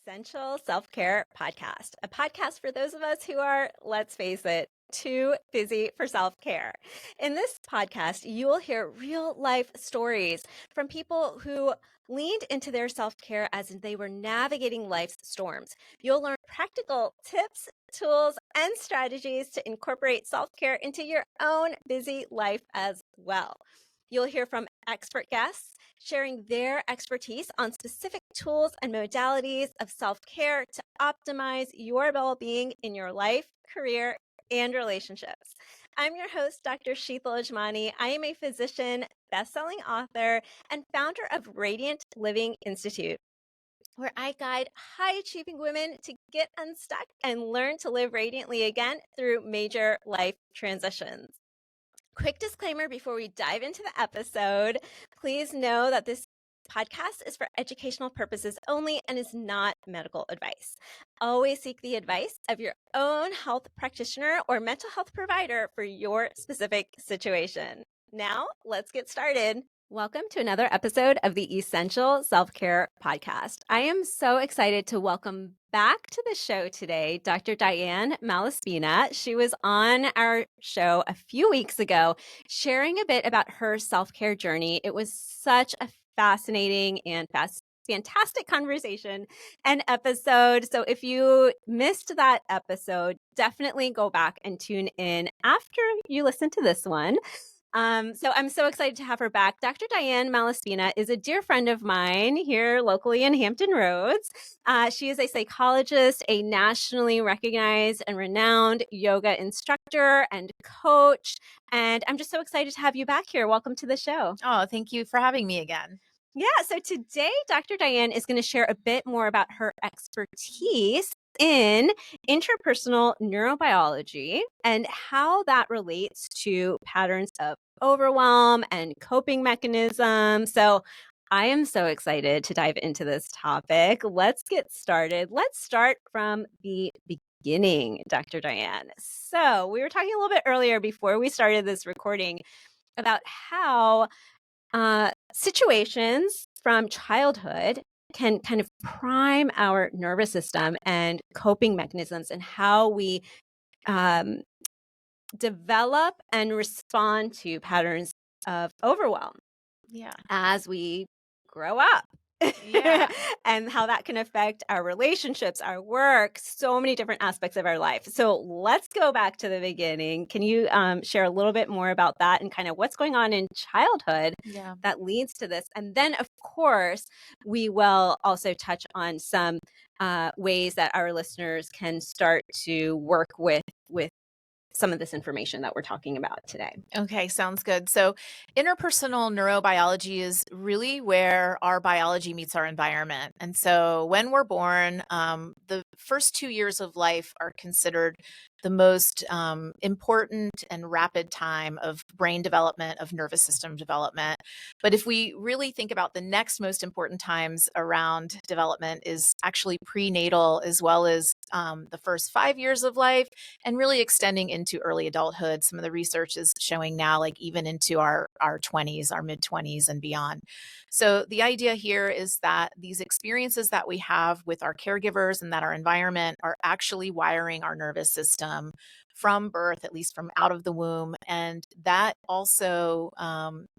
Essential Self-Care Podcast, a podcast for those of us who are, let's face it, too busy for self-care. In this podcast, you will hear real life stories from people who leaned into their self-care as they were navigating life's storms. You'll learn practical tips, tools, and strategies to incorporate self-care into your own busy life as well. You'll hear from expert guests sharing their expertise on specific tools and modalities of self-care to optimize your well-being in your life, career, and relationships. I'm your host, Dr. Sheetal Ajmani. I am a physician, best-selling author, and founder of Radiant Living Institute, where I guide high-achieving women to get unstuck and learn to live radiantly again through major life transitions. Quick disclaimer before we dive into the episode, please know that this podcast is for educational purposes only and is not medical advice. Always seek the advice of your own health practitioner or mental health provider for your specific situation. Now, let's get started. Welcome to another episode of the Essential Self-Care Podcast. I am so excited to welcome back to the show today Dr. Diane Malaspina. She was on our show a few weeks ago sharing a bit about her self-care journey. It was such a fascinating and fantastic conversation and episode. So if you missed that episode, definitely go back and tune in after you listen to this one. So I'm so excited to have her back. Dr. Diane Malaspina is a dear friend of mine here locally in Hampton Roads. She is a psychologist, a nationally recognized and renowned yoga instructor and coach. And I'm just so excited to have you back here. Welcome to the show. Oh, thank you for having me again. Yeah, so today Dr. Diane is going to share a bit more about her expertise in interpersonal neurobiology and how that relates to patterns of overwhelm and coping mechanisms. So I am so excited to dive into this topic. Let's get started. Let's start from the beginning, Dr. Diane. So we were talking a little bit earlier before we started this recording about how situations from childhood can kind of prime our nervous system and coping mechanisms and how we develop and respond to patterns of overwhelm as we grow up. Yeah. And how that can affect our relationships, our work, so many different aspects of our life. So let's go back to the beginning. Can you share a little bit more about that and kind of what's going on in childhood that leads to this? And then, of course, we will also touch on some ways that our listeners can start to work with some of this information that we're talking about today. Okay, sounds good. So interpersonal neurobiology is really where our biology meets our environment. And so when we're born, the first 2 years of life are considered the most important and rapid time of brain development, of nervous system development. But if we really think about the next most important times around development is actually prenatal, as well as the first 5 years of life, and really extending into early adulthood. Some of the research is showing now, like even into our 20s, our mid 20s and beyond. So the idea here is that these experiences that we have with our caregivers and that our environment are actually wiring our nervous system from birth, at least from out of the womb. And that also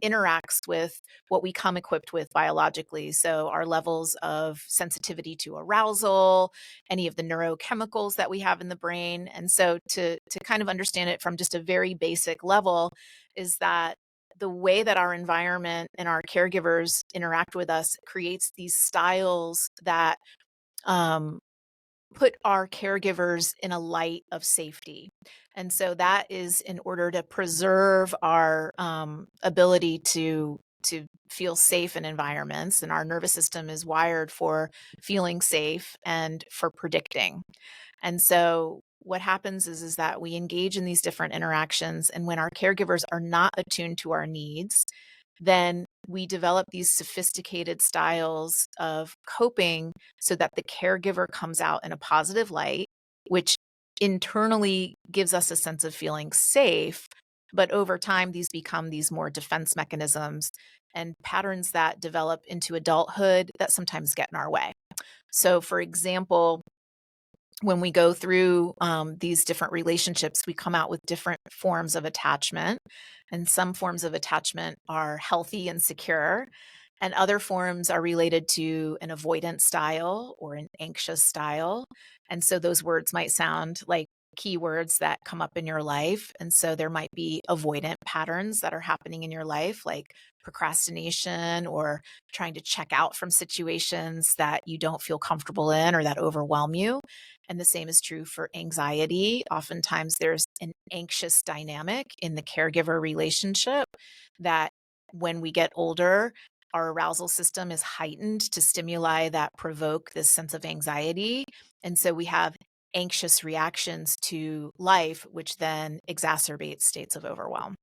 interacts with what we come equipped with biologically. So our levels of sensitivity to arousal, any of the neurochemicals that we have in the brain. And so to kind of understand it from just a very basic level is that the way that our environment and our caregivers interact with us creates these styles that put our caregivers in a light of safety. And so that is in order to preserve our ability to feel safe in environments. And our nervous system is wired for feeling safe and for predicting. And so what happens is that we engage in these different interactions. And when our caregivers are not attuned to our needs, then we develop these sophisticated styles of coping so that the caregiver comes out in a positive light, which internally gives us a sense of feeling safe. But over time, these become these more defense mechanisms and patterns that develop into adulthood that sometimes get in our way. So, for example, when we go through these different relationships, we come out with different forms of attachment. And some forms of attachment are healthy and secure, and other forms are related to an avoidant style or an anxious style. And so those words might sound like keywords that come up in your life. And so there might be avoidant patterns that are happening in your life, like procrastination or trying to check out from situations that you don't feel comfortable in or that overwhelm you. And the same is true for anxiety. Oftentimes, there's an anxious dynamic in the caregiver relationship that when we get older, our arousal system is heightened to stimuli that provoke this sense of anxiety. And so we have anxious reactions to life, which then exacerbates states of overwhelm.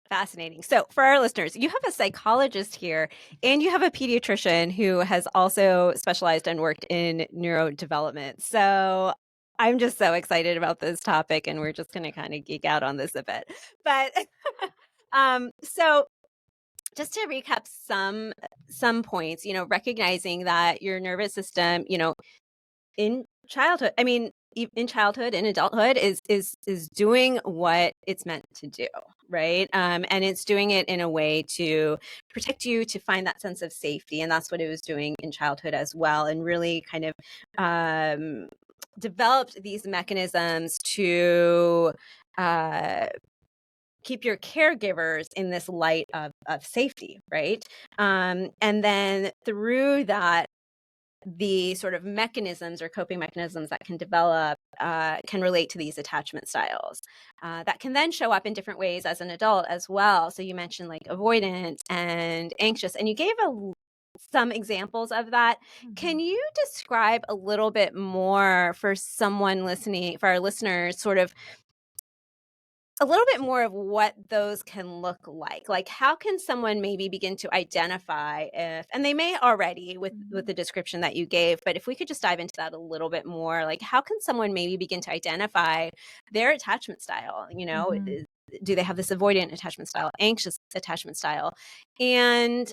Fascinating. So, for our listeners, you have a psychologist here and you have a pediatrician who has also specialized and worked in neurodevelopment. So, I'm just so excited about this topic, and we're just going to kind of geek out on this a bit. But so just to recap some points, recognizing that your nervous system, in childhood, in childhood and adulthood is doing what it's meant to do, right? And it's doing it in a way to protect you, to find that sense of safety, and that's what it was doing in childhood as well, and really kind of developed these mechanisms to keep your caregivers in this light of safety, right? And then through that, the sort of mechanisms or coping mechanisms that can develop can relate to these attachment styles that can then show up in different ways as an adult as well. So you mentioned like avoidant and anxious, and you gave some examples of that. Can you describe a little bit more for someone listening, for our listeners, sort of a little bit more of what those can look like? Like, how can someone maybe begin to identify if, and they may already with the description that you gave, but if we could just dive into that a little bit more, like how can someone maybe begin to identify their attachment style? Do they have this avoidant attachment style, anxious attachment style? And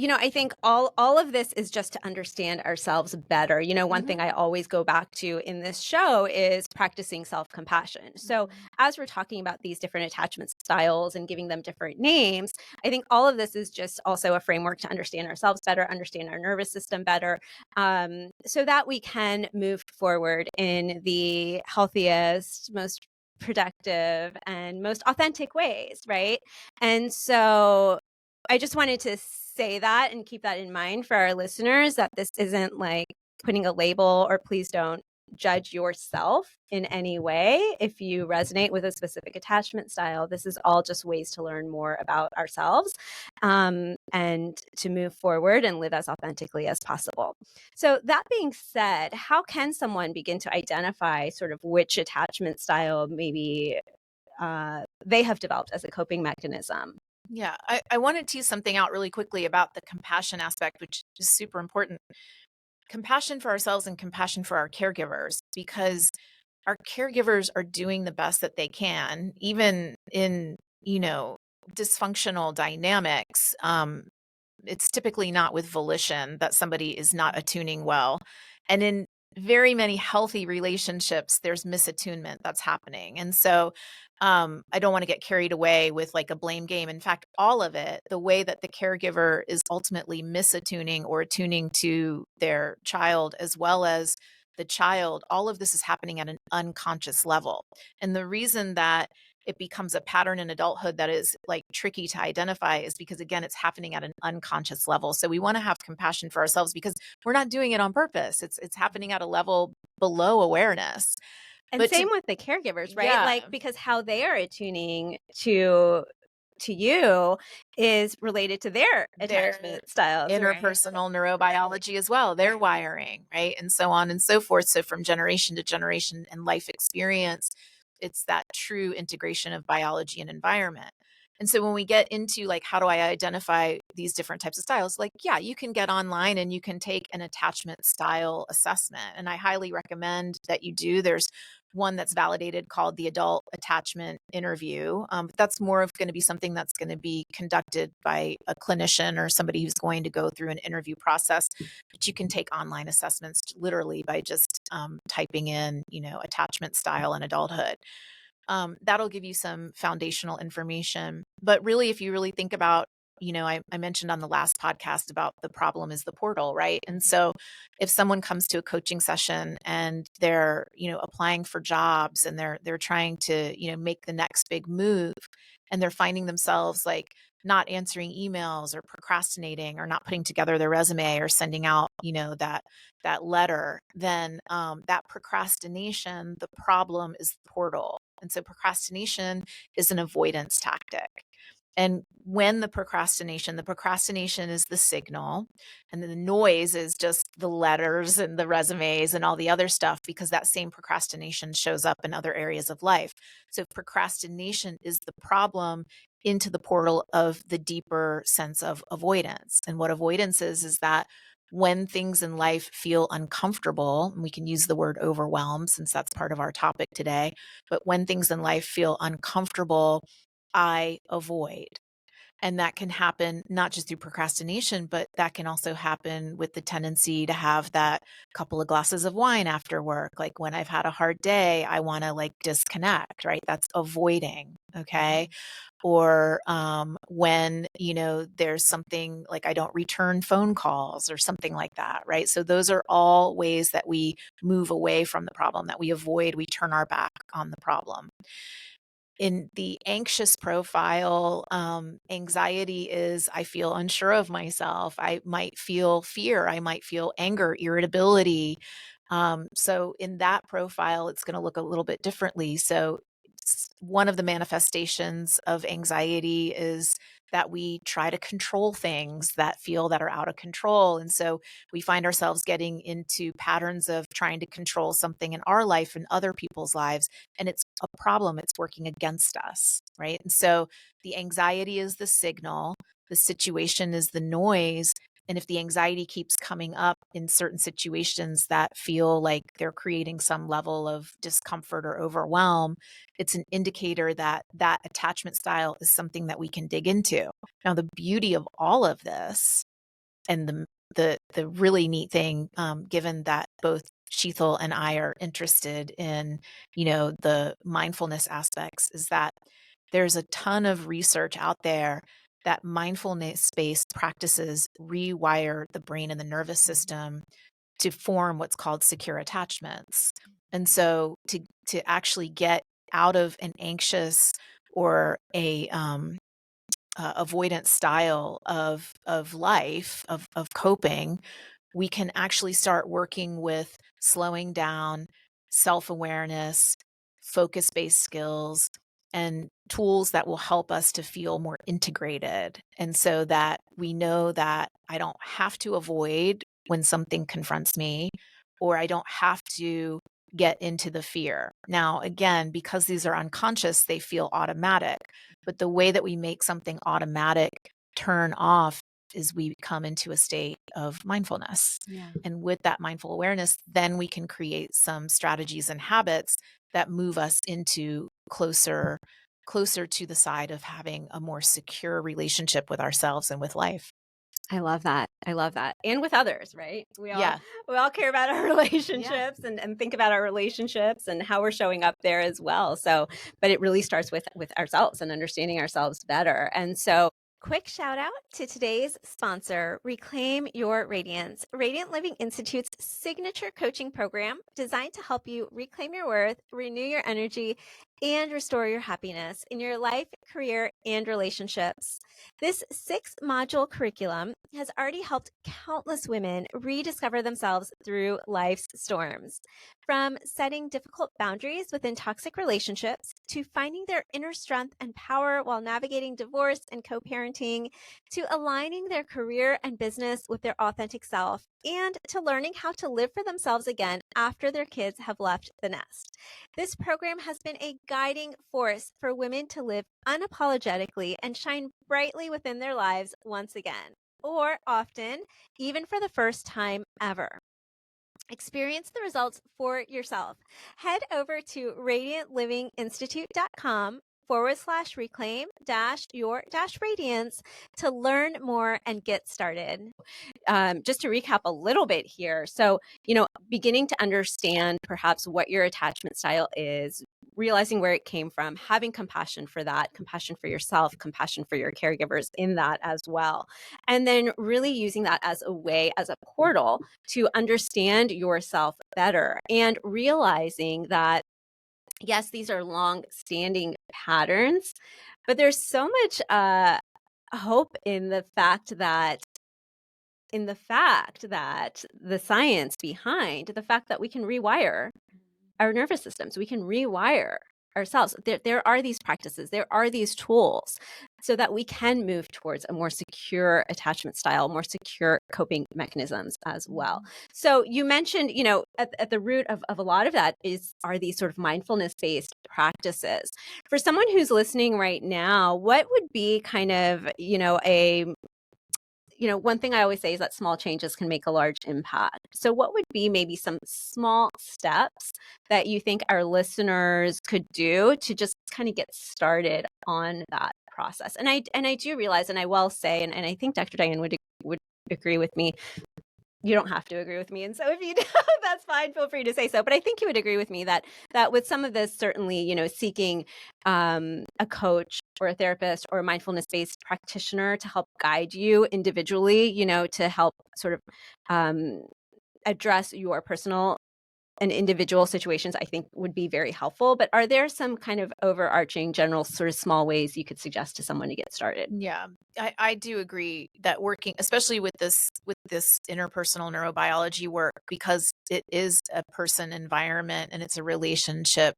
I think all of this is just to understand ourselves better. One thing I always go back to in this show is practicing self-compassion. So as we're talking about these different attachment styles and giving them different names, I think all of this is just also a framework to understand ourselves better, understand our nervous system better, so that we can move forward in the healthiest, most productive, and most authentic ways, right? And so I just wanted to say that and keep that in mind for our listeners, that this isn't like putting a label, or please don't judge yourself in any way if you resonate with a specific attachment style. This is all just ways to learn more about ourselves and to move forward and live as authentically as possible. So that being said, how can someone begin to identify sort of which attachment style maybe they have developed as a coping mechanism? Yeah, I want to tease something out really quickly about the compassion aspect, which is super important. Compassion for ourselves and compassion for our caregivers, because our caregivers are doing the best that they can, even in, dysfunctional dynamics. It's typically not with volition that somebody is not attuning well. And in very many healthy relationships, there's misattunement that's happening. And so I don't want to get carried away with like a blame game. In fact, all of it, the way that the caregiver is ultimately misattuning or attuning to their child, as well as the child, all of this is happening at an unconscious level. And the reason that it becomes a pattern in adulthood that is like tricky to identify is because, again, it's happening at an unconscious level. So we want to have compassion for ourselves because we're not doing it on purpose. It's happening at a level below awareness. And same with the caregivers, right? Yeah. Like, because how they are attuning to you is related to their attachment styles, interpersonal neurobiology as well, their wiring, right? And so on and so forth. So from generation to generation and life experience, it's that true integration of biology and environment. And so when we get into like, how do I identify these different types of styles? Like, yeah, you can get online and you can take an attachment style assessment. And I highly recommend that you do. There's one that's validated called the Adult Attachment Interview. But that's more of going to be something that's going to be conducted by a clinician or somebody who's going to go through an interview process. But you can take online assessments literally by just typing in, attachment style and adulthood. That'll give you some foundational information. But really, if you really think about, I mentioned on the last podcast about the problem is the portal, right? And so if someone comes to a coaching session and they're, applying for jobs and they're trying to, make the next big move, and they're finding themselves like not answering emails or procrastinating or not putting together their resume or sending out, that letter, then that procrastination, the problem is the portal. And so procrastination is an avoidance tactic. And when the procrastination is the signal, and then the noise is just the letters and the resumes and all the other stuff, because that same procrastination shows up in other areas of life. So procrastination is the problem into the portal of the deeper sense of avoidance. And what avoidance is that when things in life feel uncomfortable, and we can use the word overwhelm since that's part of our topic today, but when things in life feel uncomfortable, I avoid. And that can happen not just through procrastination, but that can also happen with the tendency to have that couple of glasses of wine after work. Like when I've had a hard day, I want to like disconnect, right? That's avoiding. Okay. Or when, there's something like I don't return phone calls or something like that, right? So those are all ways that we move away from the problem, that we avoid, we turn our back on the problem. In the anxious profile, anxiety is I feel unsure of myself. I might feel fear. I might feel anger, irritability. So in that profile, it's going to look a little bit differently. So one of the manifestations of anxiety is that we try to control things that are out of control. And so we find ourselves getting into patterns of trying to control something in our life and other people's lives. And it's a problem. It's working against us, right? And so the anxiety is the signal, the situation is the noise. And if the anxiety keeps coming up in certain situations that feel like they're creating some level of discomfort or overwhelm, it's an indicator that that attachment style is something that we can dig into. Now, the beauty of all of this, and the really neat thing, given that both Sheethal and I are interested in, the mindfulness aspects, is that there's a ton of research out there that mindfulness-based practices rewire the brain and the nervous system to form what's called secure attachments. And so to actually get out of an anxious or a avoidance style of life, of coping, we can actually start working with slowing down, self-awareness, focus-based skills, and tools that will help us to feel more integrated. And so that we know that I don't have to avoid when something confronts me, or I don't have to get into the fear. Now, again, because these are unconscious, they feel automatic. But the way that we make something automatic turn off is we come into a state of mindfulness. Yeah. And with that mindful awareness, then we can create some strategies and habits that move us into closer to the side of having a more secure relationship with ourselves and with life. I love that. I love that. And with others, right? Yeah. We all care about our relationships and think about our relationships and how we're showing up there as well. So, but it really starts with ourselves and understanding ourselves better. And so quick shout out to today's sponsor, Reclaim Your Radiance, Radiant Living Institute's signature coaching program designed to help you reclaim your worth, renew your energy, and restore your happiness in your life, career, and relationships. This 6-module curriculum has already helped countless women rediscover themselves through life's storms. From setting difficult boundaries within toxic relationships to finding their inner strength and power while navigating divorce and co-parenting, to aligning their career and business with their authentic self, and to learning how to live for themselves again after their kids have left the nest. This program has been a guiding force for women to live unapologetically and shine brightly within their lives once again, or often, even for the first time ever. Experience the results for yourself. Head over to radiantlivinginstitute.com/reclaim your radiance to learn more and get started. Just to recap a little bit here. So, beginning to understand perhaps what your attachment style is, realizing where it came from, having compassion for that, compassion for yourself, compassion for your caregivers in that as well. And then really using that as a way, as a portal to understand yourself better and realizing that, yes, these are long standing patterns, but there's so much hope in the fact that the science behind the fact that we can rewire our nervous systems, we can rewire ourselves. There are these practices, there are these tools so that we can move towards a more secure attachment style, more secure coping mechanisms as well. So you mentioned, at the root of a lot of that are these sort of mindfulness-based practices. For someone who's listening right now, what would be kind of, one thing I always say is that small changes can make a large impact. So what would be maybe some small steps that you think our listeners could do to just kind of get started on that process? And I do realize, and I will say, and I think Dr. Diane would agree with me. You don't have to agree with me. And so if you do, that's fine. Feel free to say so. But I think you would agree with me that with some of this, certainly, seeking a coach or a therapist or a mindfulness-based practitioner to help guide you individually, to help sort of address your personal and individual situations, I think would be very helpful. But are there some kind of overarching, general, sort of small ways you could suggest to someone to get started? Yeah, I do agree that working, especially with this interpersonal neurobiology work, because it is a person environment and it's a relationship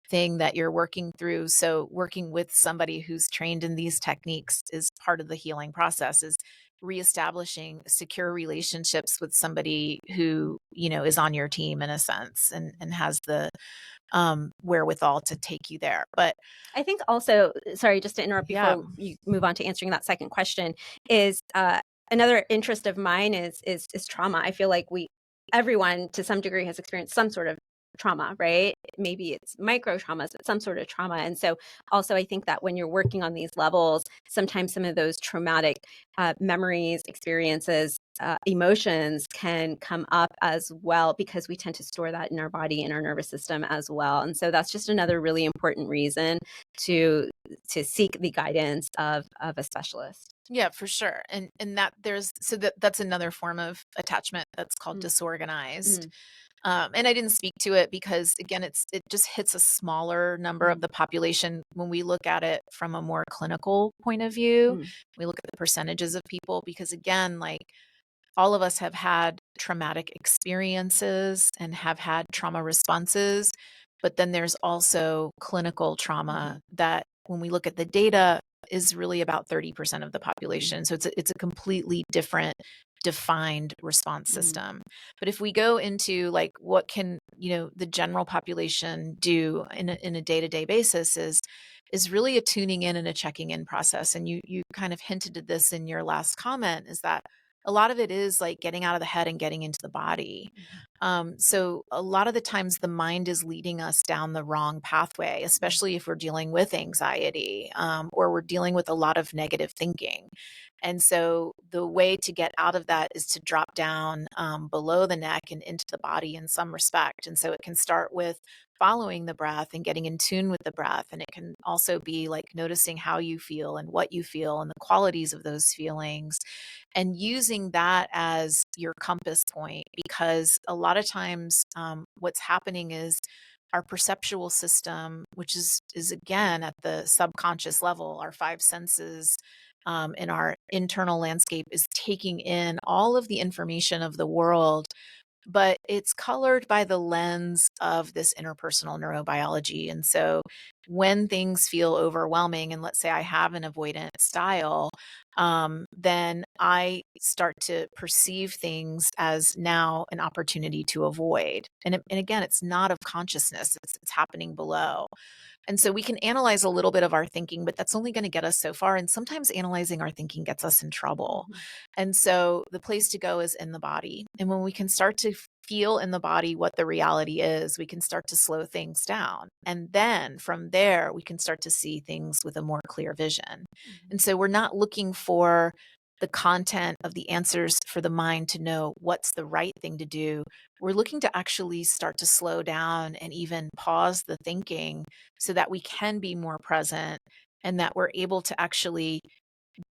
thing that you're working through. So working with somebody who's trained in these techniques is part of the healing process, is reestablishing secure relationships with somebody who, is on your team in a sense, and has the wherewithal to take you there. But I think also, sorry, just to interrupt yeah, before you move on to answering that second question, is another interest of mine is trauma. I feel like everyone to some degree has experienced some sort of trauma, right? Maybe it's micro traumas, but some sort of trauma. And so also I think that when you're working on these levels, sometimes some of those traumatic memories, experiences, emotions can come up as well, because we tend to store that in our body, in our nervous system as well. And so that's just another really important reason to seek the guidance of a specialist. Yeah, for sure. And that's another form of attachment that's called disorganized. And I didn't speak to it because, again, it just hits a smaller number of the population when we look at it from a more clinical point of view. We look at the percentages of people because, again, like, all of us have had traumatic experiences and have had trauma responses, but then there's also clinical trauma that, when we look at the data, is really about 30% of the population. So it's a completely different defined response system. But if we go into, like, what can, the general population do in a day-to-day basis, is really a tuning in and a checking in process. And you kind of hinted at this in your last comment, is that a lot of it is like getting out of the head and getting into the body. So a lot of the times the mind is leading us down the wrong pathway, especially if we're dealing with anxiety, or we're dealing with a lot of negative thinking. And so the way to get out of that is to drop down below the neck and into the body in some respect. And so it can start with following the breath and getting in tune with the breath. And it can also be like noticing how you feel and what you feel and the qualities of those feelings, and using that as your compass point. Because a lot of times what's happening is our perceptual system, which is again at the subconscious level, our five senses, in our internal landscape, is taking in all of the information of the world, but it's colored by the lens of this interpersonal neurobiology. And so when things feel overwhelming, and let's say I have an avoidant style, then I start to perceive things as now an opportunity to avoid. And again, it's not of consciousness, it's happening below. And so we can analyze a little bit of our thinking, but that's only going to get us so far. And sometimes analyzing our thinking gets us in trouble. And so the place to go is in the body. And when we can start to feel in the body what the reality is, we can start to slow things down. And then from there, we can start to see things with a more clear vision. And so we're not looking for the content of the answers for the mind to know what's the right thing to do. We're looking to actually start to slow down and even pause the thinking so that we can be more present and that we're able to actually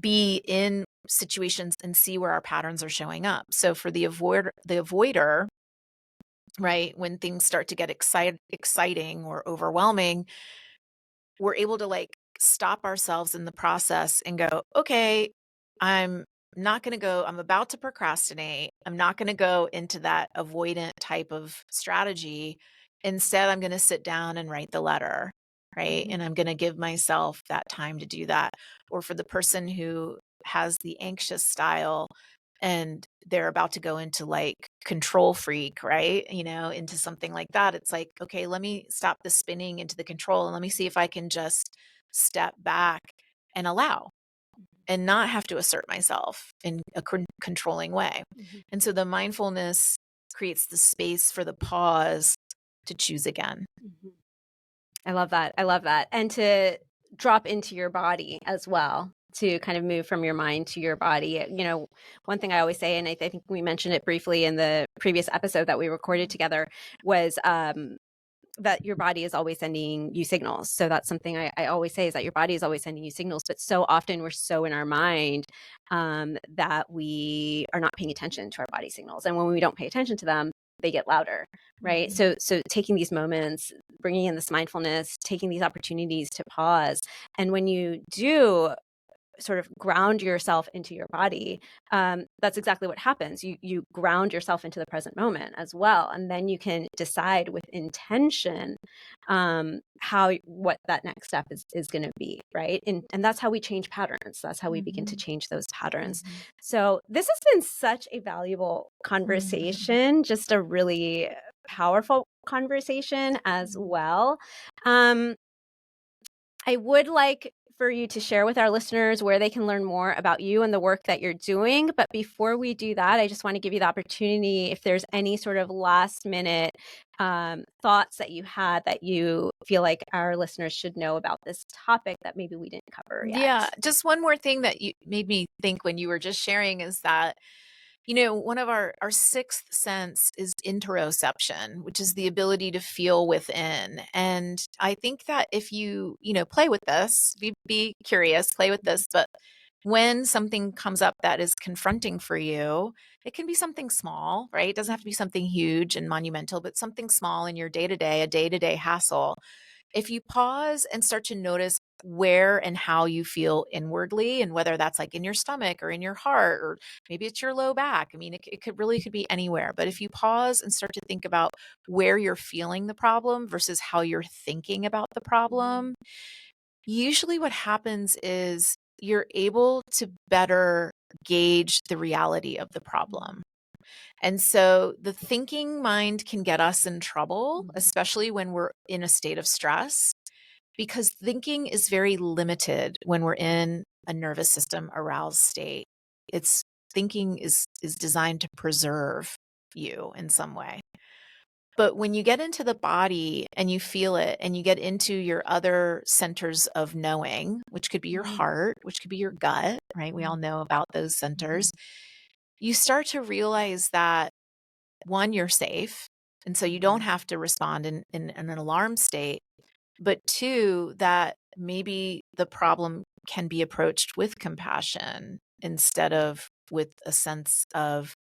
be in situations and see where our patterns are showing up. So for the avoider, right, when things start to get exciting or overwhelming, we're able to like stop ourselves in the process and go, okay, I'm not going to go, I'm about to procrastinate. I'm not going to go into that avoidant type of strategy. Instead, I'm going to sit down and write the letter, right? And I'm going to give myself that time to do that. Or for the person who has the anxious style and they're about to go into like control freak, right? Into something like that. It's like, okay, let me stop the spinning into the control and let me see if I can just step back and allow and not have to assert myself in a controlling way. And so the mindfulness creates the space for the pause to choose again. I love that. I love that. And to drop into your body as well, to kind of move from your mind to your body. One thing I always say, and I think we mentioned it briefly in the previous episode that we recorded together, was that your body is always sending you signals. So that's something I always say, is that your body is always sending you signals, but so often we're so in our mind that we are not paying attention to our body signals. And when we don't pay attention to them, they get louder, right? So taking these moments, bringing in this mindfulness, taking these opportunities to pause. And when you do sort of ground yourself into your body, that's exactly what happens. You ground yourself into the present moment as well, and then you can decide with intention what that next step is going to be, right? And that's how we change patterns. That's how we begin to change those patterns. So this has been such a valuable conversation, just a really powerful conversation as well. I would like for you to share with our listeners where they can learn more about you and the work that you're doing. But before we do that, I just want to give you the opportunity, if there's any sort of last minute thoughts that you had that you feel like our listeners should know about this topic that maybe we didn't cover yet. Yeah, just one more thing that you made me think when you were just sharing is that one of our sixth sense is interoception, which is the ability to feel within. And I think that if you play with this, be curious, play with this, but when something comes up that is confronting for you, it can be something small, right? It doesn't have to be something huge and monumental, but something small in your day-to-day, a day-to-day hassle. If you pause and start to notice where and how you feel inwardly, and whether that's like in your stomach or in your heart, or maybe it's your low back. I mean, it could be anywhere. But if you pause and start to think about where you're feeling the problem versus how you're thinking about the problem, usually what happens is you're able to better gauge the reality of the problem. And so the thinking mind can get us in trouble, especially when we're in a state of stress, because thinking is very limited when we're in a nervous system aroused state. It's thinking is designed to preserve you in some way. But when you get into the body and you feel it and you get into your other centers of knowing, which could be your heart, which could be your gut, right? We all know about those centers. You start to realize that, one, you're safe. And so you don't have to respond in an alarm state. But two, that maybe the problem can be approached with compassion instead of with a sense of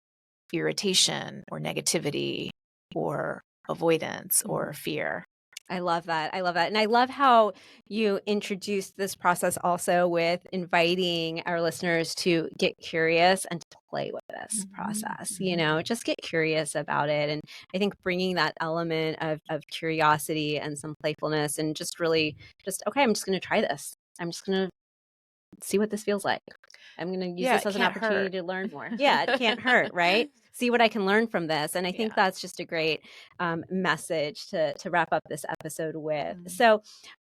irritation or negativity or avoidance or fear. I love that. I love that. And I love how you introduced this process also with inviting our listeners to get curious and to play with this process, just get curious about it. And I think bringing that element of curiosity and some playfulness and just really okay, I'm just going to try this. I'm just going to see what this feels like. I'm going to use Yeah, this it as an can't opportunity hurt. to learn more. Yeah, it can't hurt, right? See what I can learn from this. And I think Yeah. that's just a great message to wrap up this episode with. Mm. So,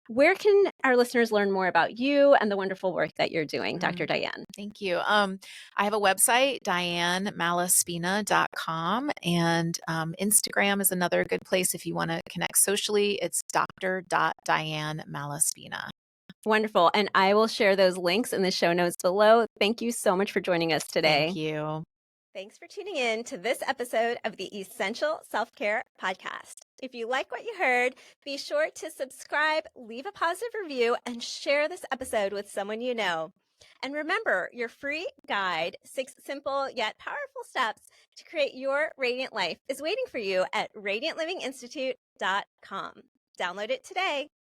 where can our listeners learn more about you and the wonderful work that you're doing, Dr. Diane? Thank you. I have a website, dianemalaspina.com, and Instagram is another good place if you want to connect socially. It's Dr.Diane Malaspina. Wonderful. And I will share those links in the show notes below. Thank you so much for joining us today. Thank you. Thanks for tuning in to this episode of the Essential Self-Care Podcast. If you like what you heard, be sure to subscribe, leave a positive review, and share this episode with someone you know. And remember, your free guide, 6 simple yet powerful steps to create your radiant life, is waiting for you at radiantlivinginstitute.com. Download it today.